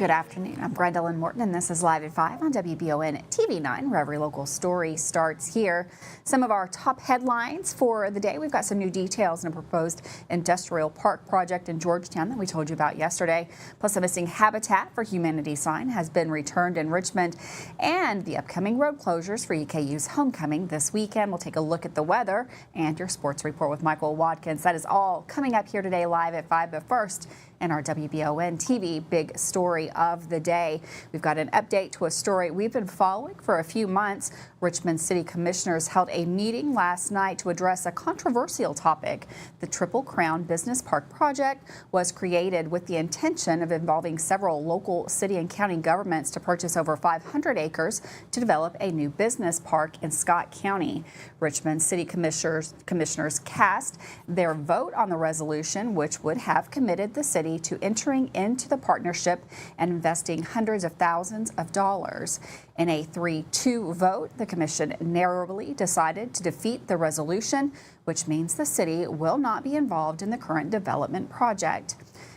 Good afternoon. I'm Gwendolyn Morton, and this is Live at 5 on WBON TV 9, where every local story starts here. Some of our top headlines for the day. We've got some new details on a proposed industrial park project in Georgetown that we told you about yesterday. Plus, a missing Habitat for Humanity sign has been returned in Richmond, and the upcoming road closures for EKU's Homecoming this weekend. We'll take a look at the weather and your sports report with Michael Watkins. That is all coming up here today live at 5, but first, in our WBON TV big story of the day, we've got an update to a story we've been following for a few months. Richmond City Commissioners held a meeting last night to address a controversial topic. The Triple Crown Business Park project was created with the intention of involving several local city and county governments to purchase over 500 acres to develop a new business park in Scott County. Richmond City Commissioners cast their vote on the resolution, which would have committed the city to entering into the partnership and investing hundreds of thousands of dollars. In a 3-2 vote, the commission narrowly decided to defeat the resolution, which means the city will not be involved in the current development project.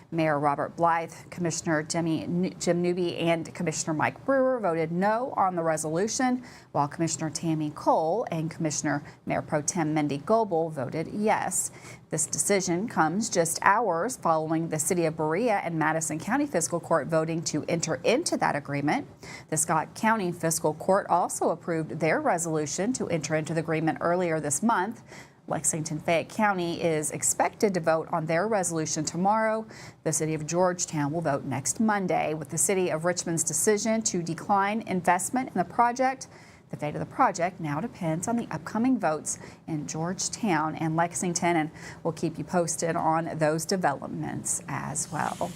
Mayor Robert Blythe, Commissioner Jim Newby, and Commissioner Mike Brewer voted no on the resolution, while Commissioner Tammy Cole and Commissioner Mayor Pro Tem Mindy Goebel voted yes. This decision comes just hours following the City of Berea and Madison County Fiscal Court voting to enter into that agreement. The Scott County Fiscal Court also approved their resolution to enter into the agreement earlier this month. Lexington-Fayette County is expected to vote on their resolution tomorrow. The City of Georgetown will vote next Monday. With the City of Richmond's decision to decline investment in the project, the fate of the project now depends on the upcoming votes in Georgetown and Lexington, and we'll keep you posted on those developments as well.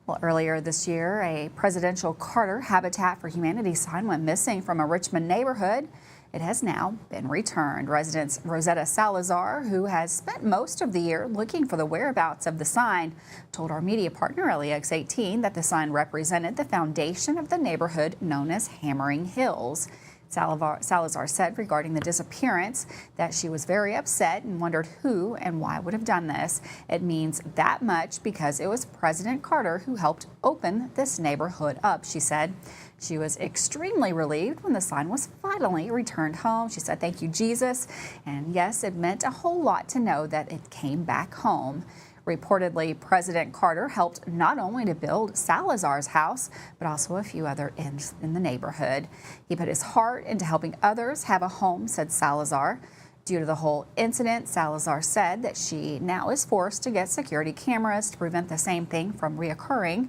Well, earlier this year, a presidential Carter Habitat for Humanity sign went missing from a Richmond neighborhood. It has now been returned. Resident Rosetta Salazar, who has spent most of the year looking for the whereabouts of the sign, told our media partner LEX18 that the sign represented the foundation of the neighborhood known as Hammering Hills. Salazar said regarding the disappearance that she was very upset and wondered who and why would have done this. It means that much because it was President Carter who helped open this neighborhood up, she said. She was extremely relieved when the sign was finally returned home. She said, "Thank you, Jesus." And yes, it meant a whole lot to know that it came back home. Reportedly, President Carter helped not only to build Salazar's house, but also a few other in the neighborhood. He put his heart into helping others have a home, said Salazar. Due to the whole incident, Salazar said that she now is forced to get security cameras to prevent the same thing from reoccurring.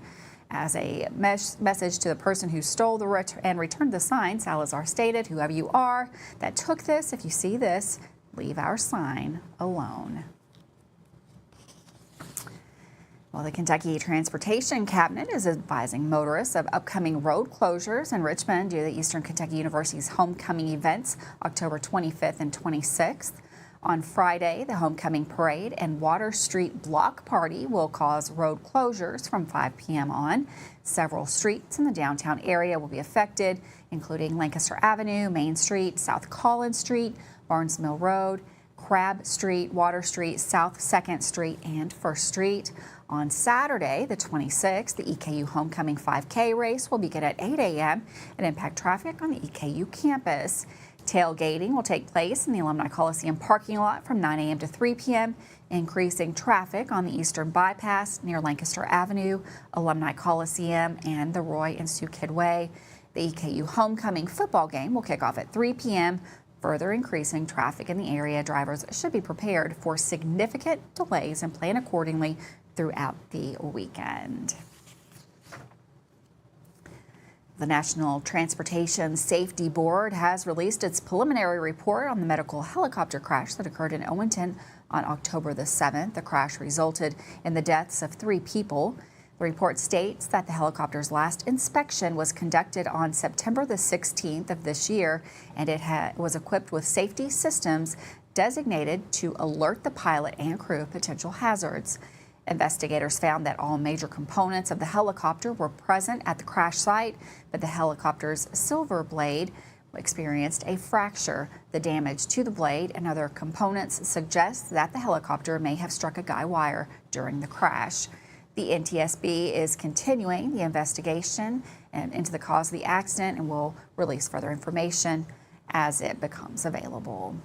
As a message to the person who stole and returned the sign, Salazar stated, "Whoever you are that took this, if you see this, leave our sign alone." Well, the Kentucky Transportation Cabinet is advising motorists of upcoming road closures in Richmond due to the Eastern Kentucky University's homecoming events October 25th and 26th. On Friday, the homecoming parade and Water Street block party will cause road closures from 5 p.m. on. Several streets in the downtown area will be affected, including Lancaster Avenue, Main Street, South Collins Street, Barnes Mill Road, Crab Street, Water Street, South 2nd Street, and 1st Street. On Saturday, the 26th, the EKU Homecoming 5K race will begin at 8 a.m. and impact traffic on the EKU campus. Tailgating will take place in the Alumni Coliseum parking lot from 9 a.m. to 3 p.m., increasing traffic on the Eastern Bypass near Lancaster Avenue, Alumni Coliseum, and the Roy and Sue Kidd Way. The EKU Homecoming football game will kick off at 3 p.m., further increasing traffic in the area. Drivers should be prepared for significant delays and plan accordingly throughout the weekend. The National Transportation Safety Board has released its preliminary report on the medical helicopter crash that occurred in Owenton on October the 7th. The crash resulted in the deaths of 3 people. The report states that the helicopter's last inspection was conducted on September the 16th of this year, and it was equipped with safety systems designated to alert the pilot and crew of potential hazards. Investigators found that all major components of the helicopter were present at the crash site, but the helicopter's silver blade experienced a fracture. The damage to the blade and other components suggests that the helicopter may have struck a guy wire during the crash. The NTSB is continuing the investigation into the cause of the accident and will release further information as it becomes available.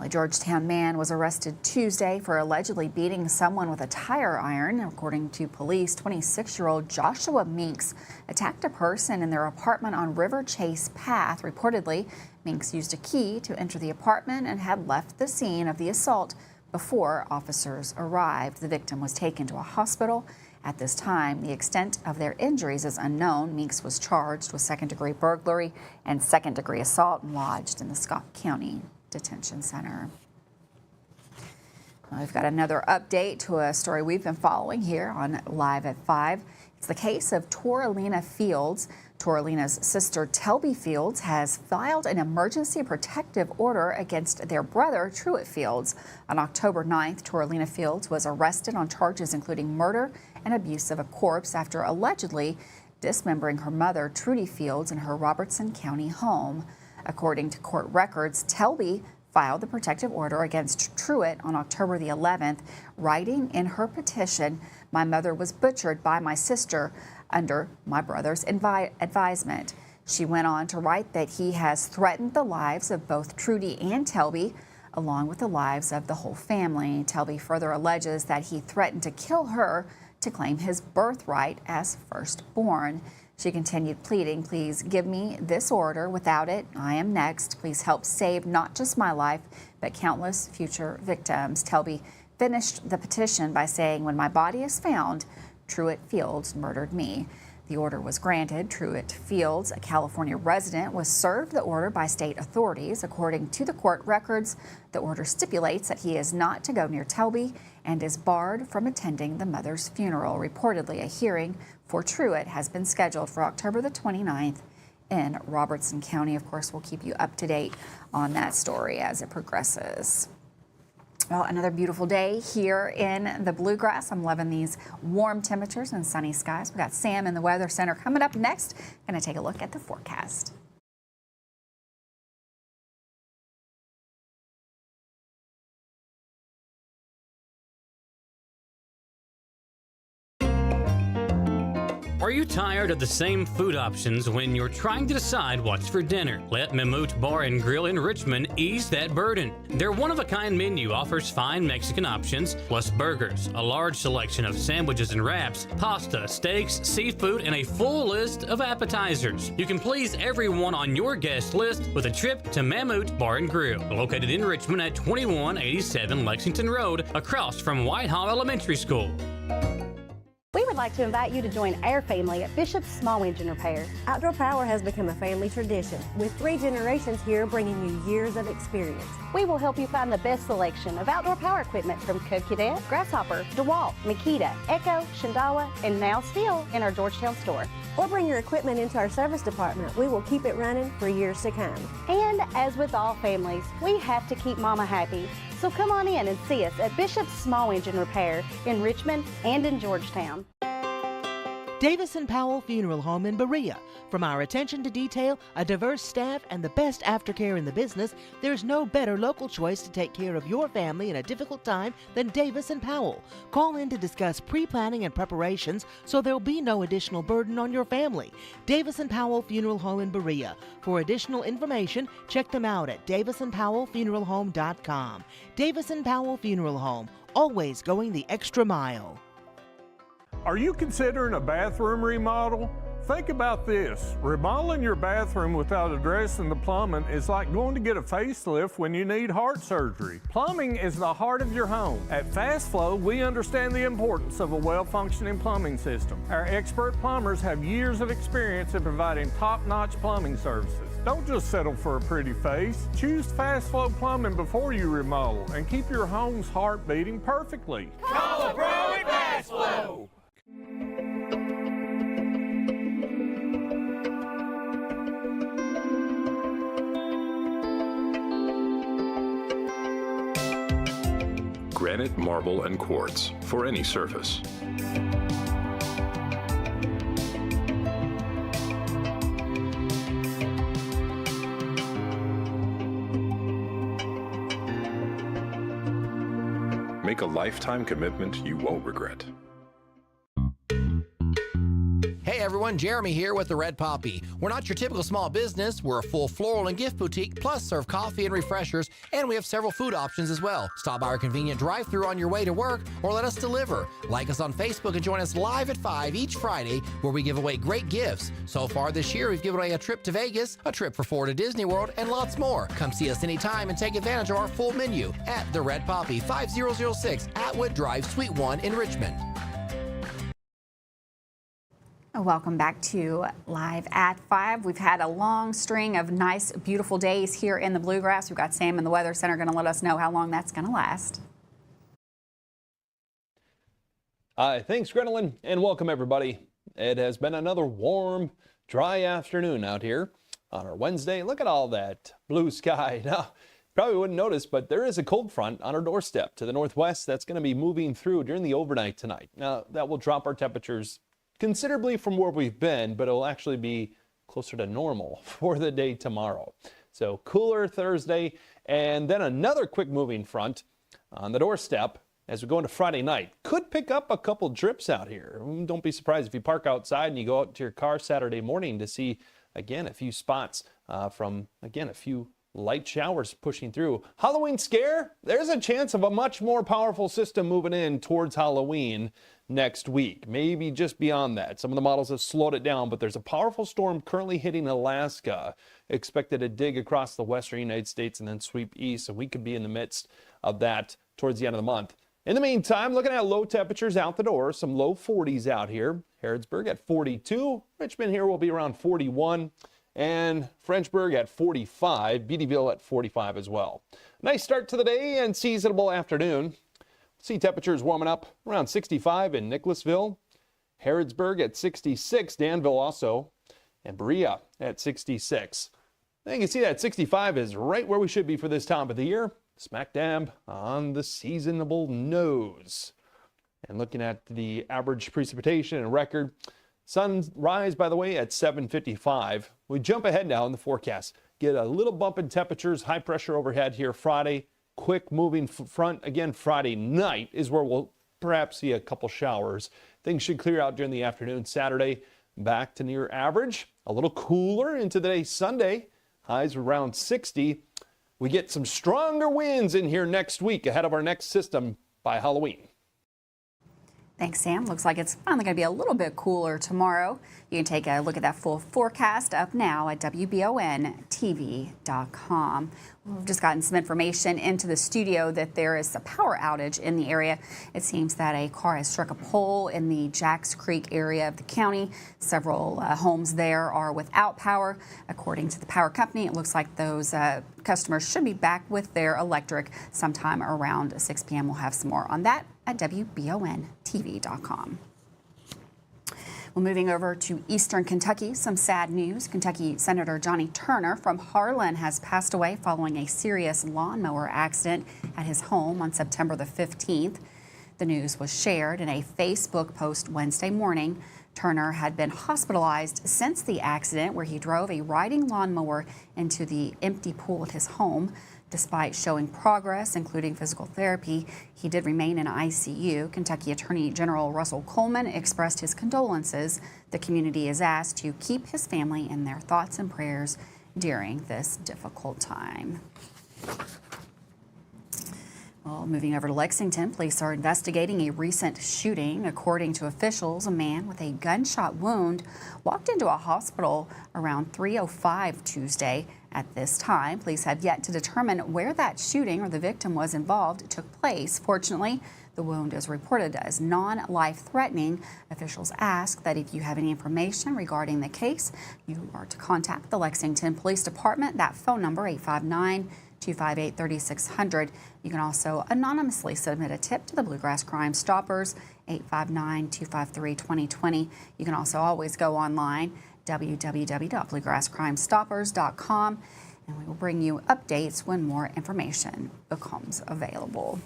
A Georgetown man was arrested Tuesday for allegedly beating someone with a tire iron. According to police, 26-year-old Joshua Meeks attacked a person in their apartment on River Chase Path. Reportedly, Meeks used a key to enter the apartment and had left the scene of the assault before officers arrived. The victim was taken to a hospital. At this time, the extent of their injuries is unknown. Meeks was charged with second-degree burglary and second-degree assault and lodged in the Scott County Detention Center. We've got another update to a story we've been following here on Live at 5. It's the case of Toralina Fields. Toralina's sister, Telby Fields, has filed an emergency protective order against their brother, Truett Fields. On October 9th, Toralina Fields was arrested on charges including murder and abuse of a corpse after allegedly dismembering her mother, Trudy Fields, in her Robertson County home. According to court records, Telby filed the protective order against Truett on October the 11th, writing in her petition, "My mother was butchered by my sister under my brother's advisement." She went on to write that he has threatened the lives of both Trudy and Telby, along with the lives of the whole family. Telby further alleges that he threatened to kill her to claim his birthright as firstborn. She continued pleading, "Please give me this order. Without it, I am next. Please help save not just my life, but countless future victims." Telby finished the petition by saying, "When my body is found, Truett Fields murdered me." The order was granted. Truett Fields, a California resident, was served the order by state authorities. According to the court records, the order stipulates that he is not to go near Telby and is barred from attending the mother's funeral. Reportedly, a hearing for Truett has been scheduled for October the 29th in Robertson County. Of course, we'll keep you up to date on that story as it progresses. Well, another beautiful day here in the Bluegrass. I'm loving these warm temperatures and sunny skies. We've got Sam in the Weather Center coming up next. Going to take a look at the forecast. Are you tired of the same food options when you're trying to decide what's for dinner? Let Mammut Bar and Grill in Richmond ease that burden. Their one-of-a-kind menu offers fine Mexican options, plus burgers, a large selection of sandwiches and wraps, pasta, steaks, seafood, and a full list of appetizers. You can please everyone on your guest list with a trip to Mammut Bar and Grill, located in Richmond at 2187 Lexington Road, across from Whitehall Elementary School. We would like to invite you to join our family at Bishop's Small Engine Repair. Outdoor Power has become a family tradition, with 3 generations here bringing you years of experience. We will help you find the best selection of outdoor power equipment from Cub Cadet, Grasshopper, DeWalt, Makita, Echo, Shindawa, and now still in our Georgetown store. Or bring your equipment into our service department. We will keep it running for years to come. And as with all families, we have to keep Mama happy. So come on in and see us at Bishop's Small Engine Repair in Richmond and in Georgetown. Davis & Powell Funeral Home in Berea. From our attention to detail, a diverse staff, and the best aftercare in the business, there's no better local choice to take care of your family in a difficult time than Davis & Powell. Call in to discuss pre-planning and preparations so there'll be no additional burden on your family. Davis & Powell Funeral Home in Berea. For additional information, check them out at davisandpowellfuneralhome.com. Davis & Powell Funeral Home, always going the extra mile. Are you considering a bathroom remodel? Think about this. Remodeling your bathroom without addressing the plumbing is like going to get a facelift when you need heart surgery. Plumbing is the heart of your home. At Fast Flow, we understand the importance of a well-functioning plumbing system. Our expert plumbers have years of experience in providing top-notch plumbing services. Don't just settle for a pretty face. Choose Fast Flow Plumbing before you remodel and keep your home's heart beating perfectly. Call a pro at Fast Flow! Granite, marble, and quartz for any surface. Make Make a lifetime commitment you won't regret. Hey everyone, Jeremy here with the Red Poppy. We're not your typical small business. We're a full floral and gift boutique, plus serve coffee and refreshers, and we have several food options as well. Stop by our convenient drive-thru on your way to work or let us deliver. Like us on Facebook and join us live at 5 each Friday where we give away great gifts. So far this year, we've given away a trip to Vegas, a trip for 4 to Disney World, and lots more. Come see us anytime and take advantage of our full menu at the Red Poppy, 5006 Atwood Drive, Suite 1 in Richmond. Welcome back to Live at 5. We've had a long string of nice, beautiful days here in the Bluegrass. We've got Sam in the Weather Center going to let us know how long that's going to last. Thanks, Gwendolyn, and welcome everybody. It has been another warm, dry afternoon out here on our Wednesday. Look at all that blue sky. Now, probably wouldn't notice, but there is a cold front on our doorstep to the northwest that's going to be moving through during the overnight tonight. Now, that will drop our temperatures considerably from where we've been, but it'll actually be closer to normal for the day tomorrow. So cooler Thursday, and then another quick moving front on the doorstep as we go into Friday night. Could pick up a couple drips out here. Don't be surprised if you park outside and you go out to your car Saturday morning to see, again, a few spots from, again, a few light showers pushing through. Halloween scare, there's a chance of a much more powerful system moving in towards Halloween next week, maybe just beyond that. Some of the models have slowed it down, but there's a powerful storm currently hitting Alaska, expected to dig across the western United States and then sweep east, so we could be in the midst of that towards the end of the month. In the meantime, looking at low temperatures out the door, some low 40s out here. Harrodsburg at 42, Richmond here will be around 41, and Frenchburg at 45, Beattyville at 45 as well. Nice start to the day and seasonable afternoon. See temperatures warming up around 65 in Nicholasville, Harrodsburg at 66, Danville also, and Berea at 66. And you can see that 65 is right where we should be for this time of the year, smack dab on the seasonable nose. And looking at the average precipitation and record, sunrise, by the way, at 7:55. We jump ahead now in the forecast. Get a little bump in temperatures, high pressure overhead here Friday. Quick moving front again Friday night is where we'll perhaps see a couple showers. Things should clear out during the afternoon. Saturday back to near average, a little cooler into the day Sunday, highs around 60. We get some stronger winds in here next week ahead of our next system by Halloween. Thanks, Sam. Looks like it's finally going to be a little bit cooler tomorrow. You can take a look at that full forecast up now at WBONTV.com. We've just gotten some information into the studio that there is a power outage in the area. It seems that a car has struck a pole in the Jacks Creek area of the county. Several homes there are without power. According to the power company, it looks like those customers should be back with their electric sometime around 6 p.m. We'll have some more on that at WBONTV.com. Well, moving over to Eastern Kentucky, some sad news. Kentucky Senator Johnny Turner from Harlan has passed away following a serious lawnmower accident at his home on September the 15th. The news was shared in a Facebook post Wednesday morning. Turner had been hospitalized since the accident where he drove a riding lawnmower into the empty pool at his home. Despite showing progress, including physical therapy, he did remain in ICU. Kentucky Attorney General Russell Coleman expressed his condolences. The community is asked to keep his family in their thoughts and prayers during this difficult time. Well, moving over to Lexington, police are investigating a recent shooting. According to officials, a man with a gunshot wound walked into a hospital around 3:05 Tuesday. At this time, police have yet to determine where that shooting or the victim was involved took place. Fortunately, the wound is reported as non-life-threatening. Officials ask that if you have any information regarding the case, you are to contact the Lexington Police Department. That phone number, 859-258-3600. You can also anonymously submit a tip to the Bluegrass Crime Stoppers, 859-253-2020. You can also always go online, www.bluegrasscrimestoppers.com, and we will bring you updates when more information becomes available.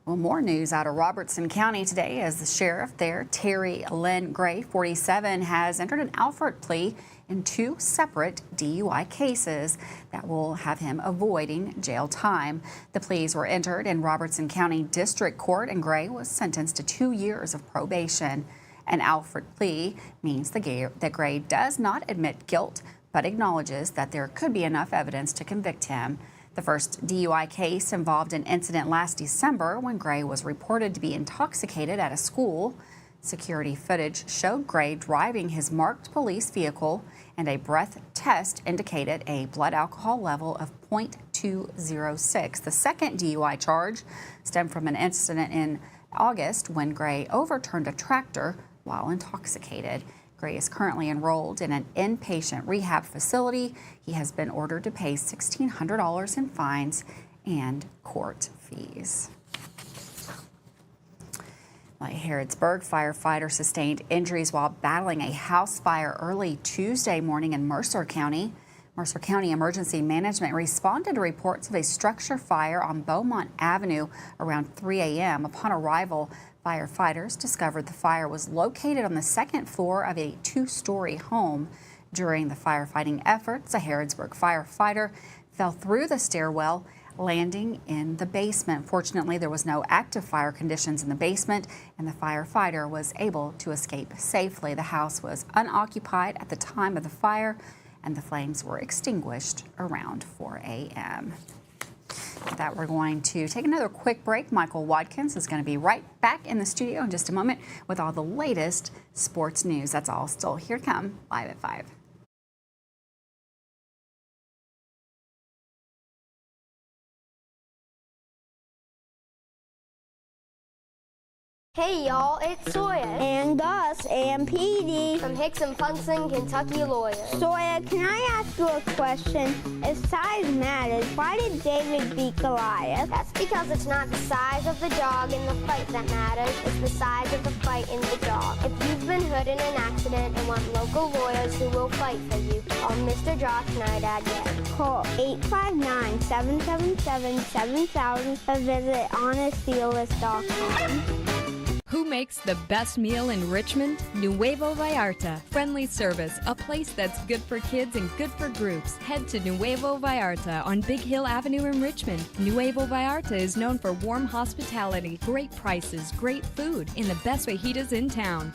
Well, more news out of Robertson County today as the sheriff there, Terry Lynn Gray, 47, has entered an Alford plea in 2 separate DUI cases that will have him avoiding jail time. The pleas were entered in Robertson County District Court, and Gray was sentenced to 2 years of probation. An Alfred plea means that Gray does not admit guilt, but acknowledges that there could be enough evidence to convict him. The first DUI case involved an incident last December when Gray was reported to be intoxicated at a school. Security footage showed Gray driving his marked police vehicle, and a breath test indicated a blood alcohol level of 0.206. The second DUI charge stemmed from an incident in August when Gray overturned a tractor while intoxicated. Gray is currently enrolled in an inpatient rehab facility. He has been ordered to pay $1,600 in fines and court fees. Harrodsburg firefighter sustained injuries while battling a house fire early Tuesday morning in Mercer County. Mercer County Emergency Management responded to reports of a structure fire on Beaumont Avenue around 3 a.m. Upon arrival, firefighters discovered the fire was located on the second floor of a 2-story home. During the firefighting efforts, a Harrodsburg firefighter fell through the stairwell, landing in the basement. Fortunately, there was no active fire conditions in the basement, and the firefighter was able to escape safely. The house was unoccupied at the time of the fire, and the flames were extinguished around 4 a.m. With that, we're going to take another quick break. Michael Watkins is going to be right back in the studio in just a moment with all the latest sports news. That's all still here to come live at 5. Hey y'all, it's Sawyer. And us, and PD. From Hickson Punson, Kentucky Lawyers. Sawyer, can I ask you a question? If size matters, why did David beat Goliath? That's because it's not the size of the dog in the fight that matters, it's the size of the fight in the dog. If you've been hurt in an accident and want local lawyers who will fight for you, call Mr. Josh Schneider again. Call 859-777-7000 or visit honestdealers.com. Who makes the best meal in Richmond? Nuevo Vallarta. Friendly service, a place that's good for kids and good for groups. Head to Nuevo Vallarta on Big Hill Avenue in Richmond. Nuevo Vallarta is known for warm hospitality, great prices, great food, and the best fajitas in town.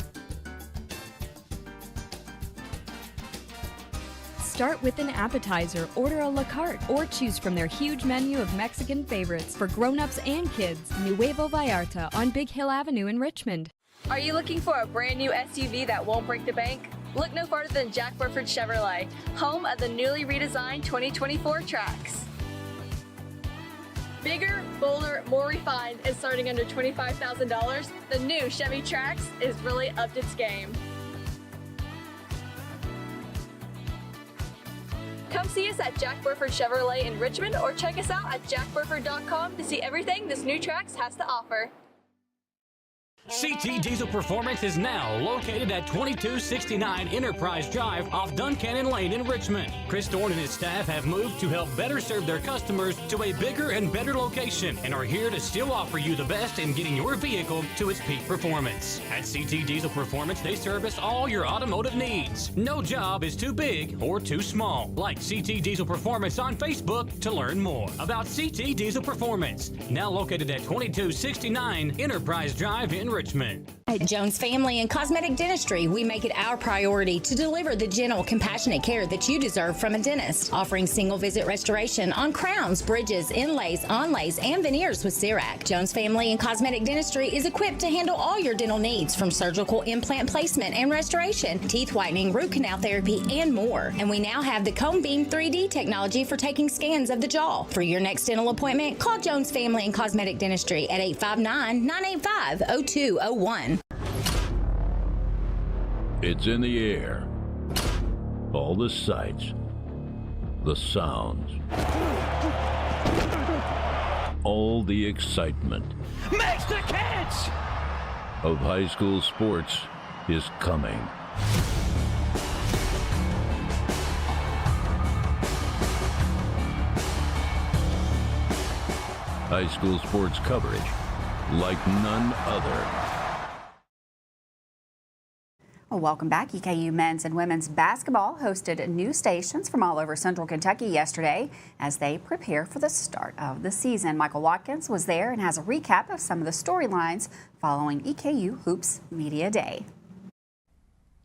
Start with an appetizer, order a la carte, or choose from their huge menu of Mexican favorites for grown-ups and kids. Nuevo Vallarta on Big Hill Avenue in Richmond. Are you looking for a brand new SUV that won't break the bank? Look no farther than Jack Burford Chevrolet, home of the newly redesigned 2024 Trax. Bigger, bolder, more refined, and starting under $25,000, the new Chevy Trax is really upped its game. Come see us at Jack Burford Chevrolet in Richmond or check us out at jackburford.com to see everything this new Trax has to offer. CT Diesel Performance is now located at 2269 Enterprise Drive off Duncannon Lane in Richmond. Chris Thorne and his staff have moved to help better serve their customers to a bigger and better location and are here to still offer you the best in getting your vehicle to its peak performance. At CT Diesel Performance, they service all your automotive needs. No job is too big or too small. Like CT Diesel Performance on Facebook to learn more about CT Diesel Performance. Now located at 2269 Enterprise Drive in Richmond. At Jones Family and Cosmetic Dentistry, we make it our priority to deliver the gentle, compassionate care that you deserve from a dentist. Offering single visit restoration on crowns, bridges, inlays, onlays, and veneers with CERAC. Jones Family and Cosmetic Dentistry is equipped to handle all your dental needs, from surgical implant placement and restoration, teeth whitening, root canal therapy, and more. And we now have the Cone Beam 3D technology for taking scans of the jaw. For your next dental appointment, call Jones Family and Cosmetic Dentistry at 859-985-0201. It's in the air. All the sights, the sounds, all the excitement. Makes the catch! Of high school sports is coming. High school sports coverage like none other. Well, welcome back. EKU men's and women's basketball hosted news stations from all over Central Kentucky yesterday as they prepare for the start of the season. Michael Watkins was there and has a recap of some of the storylines following EKU Hoops Media Day.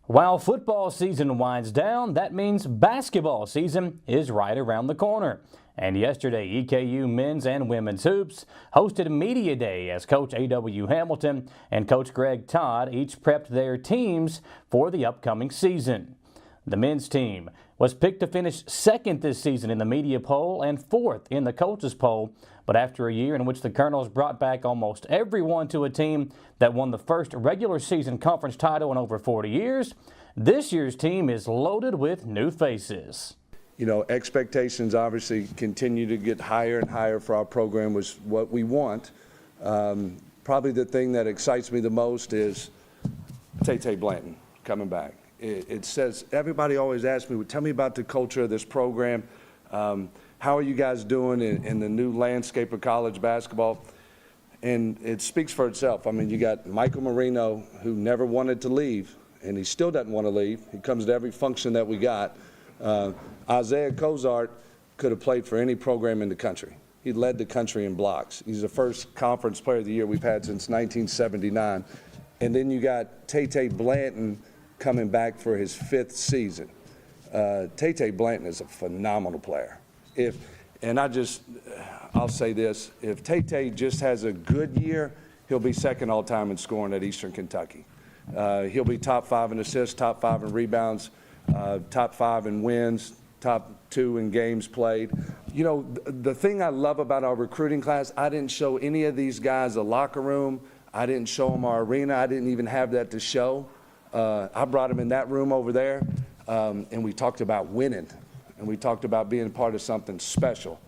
While football season winds down, that means basketball season is right around the corner. And yesterday, EKU men's and women's hoops hosted Media Day as Coach A.W. Hamilton and Coach Greg Todd each prepped their teams for the upcoming season. The men's team was picked to finish second this season in the media poll and fourth in the coaches poll. But after a year in which the Colonels brought back almost everyone to a team that won the first regular season conference title in over 40 years, this year's team is loaded with new faces. You know, expectations obviously continue to get higher and higher for our program, was what we want. Probably the thing that excites me the most is Tay Blanton coming back. It says, everybody always asks me, well, tell me about the culture of this program. How are you guys doing in the new landscape of college basketball? And it speaks for itself. I mean, you got Michael Marino, who never wanted to leave, and he still doesn't want to leave. He comes to every function that we got. Isaiah Cozart could have played for any program in the country. He led the country in blocks. He's the first conference player of the year we've had since 1979. And then you got Tay Blanton coming back for his 5th season. Tay Blanton is a phenomenal player. I'll say this, if Tay just has a good year, he'll be second all time in scoring at Eastern Kentucky. He'll be top 5 in assists, top 5 in rebounds, top 5 in wins, top 2 in games played. You know, the thing I love about our recruiting class, I didn't show any of these guys a locker room. I didn't show them our arena. I didn't even have that to show. I brought them in that room over there, and we talked about winning, and we talked about being part of something special.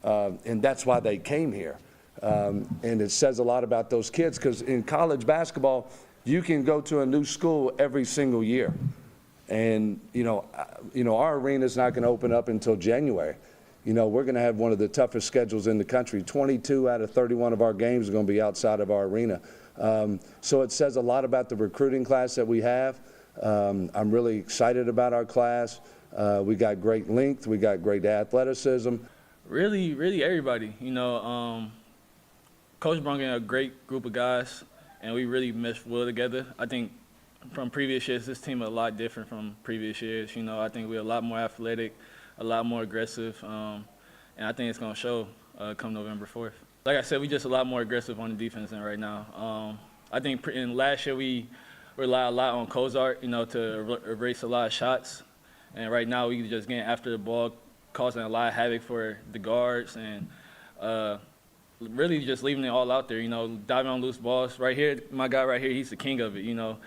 And that's why they came here. And it says a lot about those kids, because in college basketball, you can go to a new school every single year. And, you know, our arena is not going to open up until January. You know, we're going to have one of the toughest schedules in the country. 22 out of 31 of our games are going to be outside of our arena. So it says a lot about the recruiting class that we have. I'm really excited about our class. We got great length. We got great athleticism. Really everybody. You know, Coach brought in a great group of guys, and we really meshed well together. I think from previous years, this team is a lot different from previous years. You know, I think we're a lot more athletic, a lot more aggressive, and I think it's going to show come November 4th. Like I said, we just a lot more aggressive on the defense than right now. I think in last year we relied a lot on Cozart, you know, to erase a lot of shots, and right now we just getting after the ball, causing a lot of havoc for the guards, and really just leaving it all out there, you know, diving on loose balls. Right here, my guy right here, he's the king of it, you know.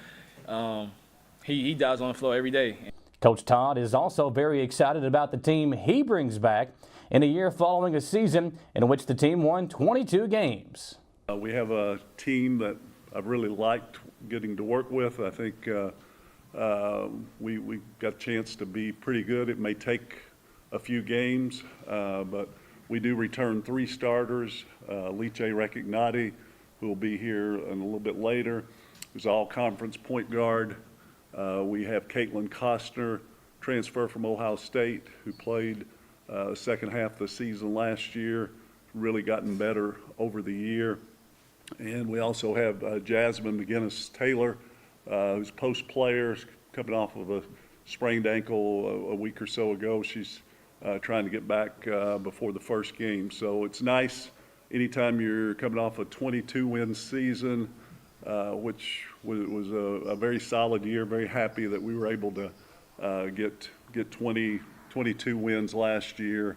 He dives on the floor every day. Coach Todd is also very excited about the team he brings back in a year following a season in which the team won 22 games. We have a team that I've really liked getting to work with. I think we got a chance to be pretty good. It may take a few games, but we do return 3 starters. Liche Recognati, who will be here a little bit later, who's all-conference point guard. We have Caitlin Costner, transfer from Ohio State, who played the second half of the season last year, really gotten better over the year. And we also have Jasmine McGinnis-Taylor, who's post player, coming off of a sprained ankle a week or so ago. She's trying to get back before the first game. So it's nice anytime you're coming off a 22-win season, which was a very solid year. Very happy that we were able to get 22 wins last year,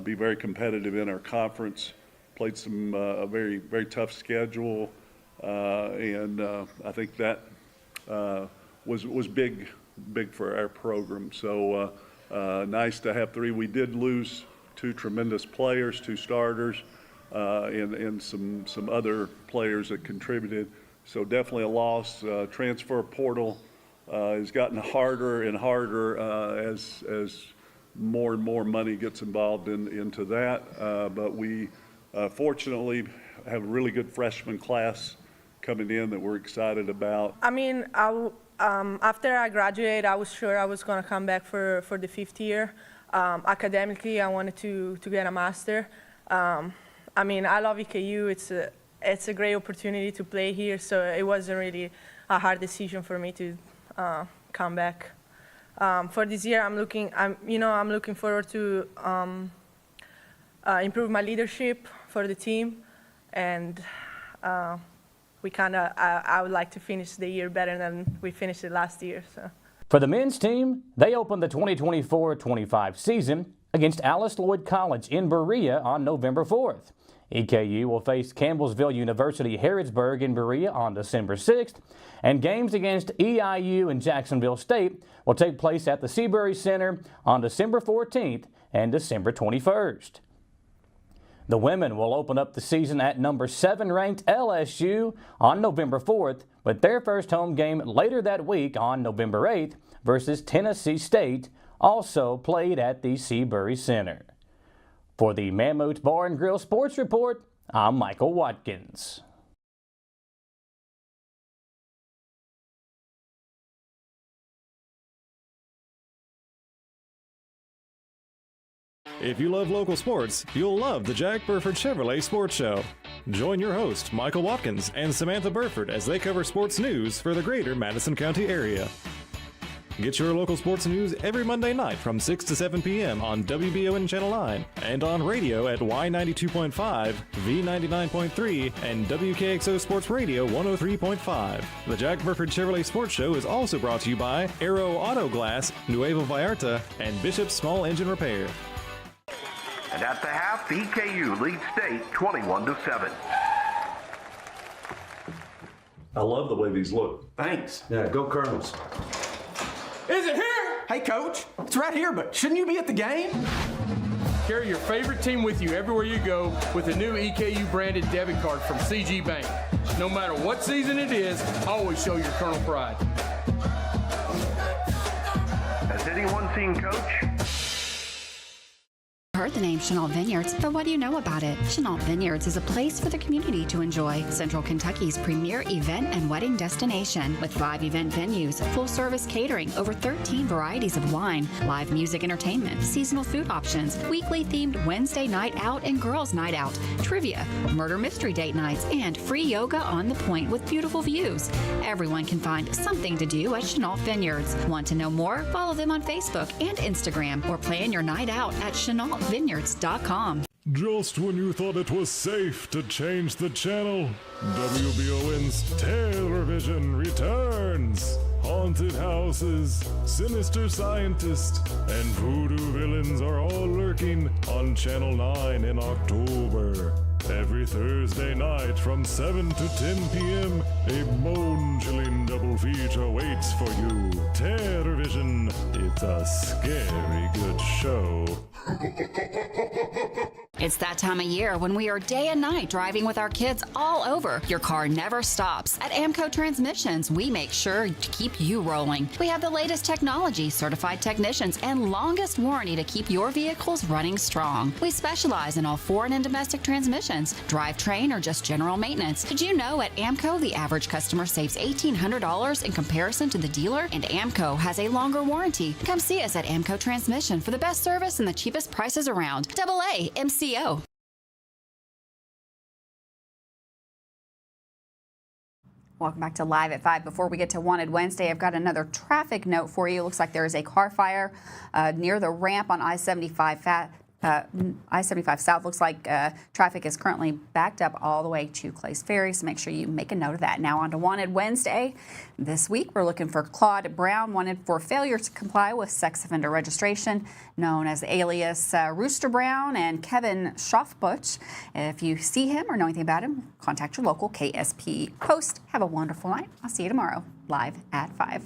be very competitive in our conference, played some a very tough schedule, and I think that was big for our program. So nice to have 3. We did lose 2 tremendous players, 2 starters, and some other players that contributed. So definitely a loss. Transfer portal has gotten harder and harder as more and more money gets involved into that. But we fortunately have a really good freshman class coming in that we're excited about? I mean, after I graduated, I was sure I was going to come back for the 5th year. Academically, I wanted to get a master. I mean, I love EKU. It's a great opportunity to play here, so it wasn't really a hard decision for me to come back. For this year, I'm looking forward to improve my leadership for the team, and I would like to finish the year better than we finished it last year. So. For the men's team, they opened the 2024-25 season against Alice Lloyd College in Berea on November 4th. EKU will face Campbellsville University Harrodsburg in Berea on December 6th, and games against EIU and Jacksonville State will take place at the Seabury Center on December 14th and December 21st. The women will open up the season at number 7 ranked LSU on November 4th, with their first home game later that week on November 8th versus Tennessee State, also played at the Seabury Center. For the Mammoth Bar and Grill Sports Report, I'm Michael Watkins. If you love local sports, you'll love the Jack Burford Chevrolet Sports Show. Join your host, Michael Watkins, and Samantha Burford as they cover sports news for the greater Madison County area. Get your local sports news every Monday night from 6 to 7 p.m. on WBON Channel 9 and on radio at Y92.5, V99.3, and WKXO Sports Radio 103.5. The Jack Burford Chevrolet Sports Show is also brought to you by Aero Auto Glass, Nuevo Vallarta, and Bishop's Small Engine Repair. And at the half, the EKU leads state 21-7. I love the way these look. Thanks. Yeah, go Colonels. Is it here? Hey, Coach. It's right here, but shouldn't you be at the game? Carry your favorite team with you everywhere you go with a new EKU branded debit card from CG Bank. No matter what season it is, always show your Colonel pride. Has anyone seen Coach? Heard the name Chenault Vineyards, but what do you know about it? Chenault Vineyards is a place for the community to enjoy. Central Kentucky's premier event and wedding destination with 5 event venues, full-service catering, over 13 varieties of wine, live music entertainment, seasonal food options, weekly themed Wednesday night out and girls night out, trivia, murder mystery date nights, and free yoga on the point with beautiful views. Everyone can find something to do at Chenault Vineyards. Want to know more? Follow them on Facebook and Instagram or plan your night out at ChenaultVineyards.com. Just when you thought it was safe to change the channel, WBON's Terror Vision returns. Haunted houses, sinister scientists, and voodoo villains are all lurking on Channel 9 in October. Every Thursday night from 7 to 10 p.m., a bone-chilling double feature waits for you. Terror Vision, it's a scary good show. It's that time of year when we are day and night driving with our kids all over. Your car never stops. At AMCO Transmissions, we make sure to keep you rolling. We have the latest technology, certified technicians, and longest warranty to keep your vehicles running strong. We specialize in all foreign and domestic transmissions, drivetrain, or just general maintenance. Did you know at AMCO the average customer saves $1,800 in comparison to the dealer? And AMCO has a longer warranty. Come see us at AMCO Transmission for the best service and the cheapest prices around. AA MCO. Welcome back to Live at 5. Before we get to Wanted Wednesday, I've got another traffic note for you. Looks like there is a car fire near the ramp on I-75 I-75 South. Looks like traffic is currently backed up all the way to Clay's Ferry, so make sure you make a note of that. Now on to Wanted Wednesday. This week we're looking for Claude Brown, wanted for failure to comply with sex offender registration, known as alias Rooster Brown, and Kevin Schaufbutch. If you see him or know anything about him, contact your local KSP post. Have a wonderful night. I'll see you tomorrow, live at 5.